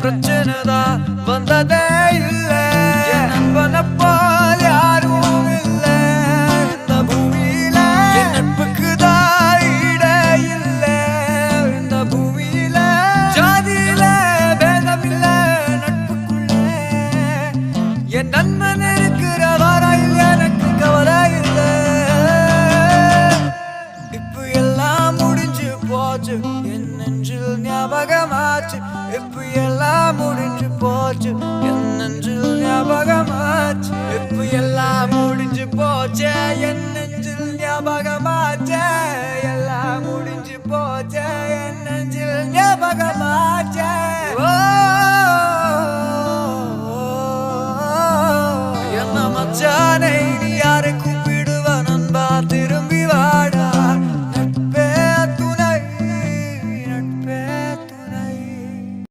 பிரச்சனை தான் வந்ததே இல்ல. என் நண்பனை போல் யாரும் இல்ல இந்த பூமியில. என் நட்புக்கு தான் ஈடே இல்ல இந்த பூமியில. ஜாதியில பேதம் இல்ல நட்புக்குள்ள. என் நண்பன் இருக்கிற வரையில் எனக்கு கவலை இல்ல. இப்ப எல்லாம் முடிஞ்சு போச்சு என் நெஞ்சில் ஞாபகமாச்சு. இப்ப எல்லாம் முடிஞ்சு போச்சு என் நெஞ்சில் ஞாபகமாச்சு. இப்ப எல்லாம் முடிஞ்சு போச்சு என் நெஞ்சில் ஞாபகமாச்சு. எல்லாம் முடிஞ்சு போச்சு என் நெஞ்சில் ஞாபகமாச்சு.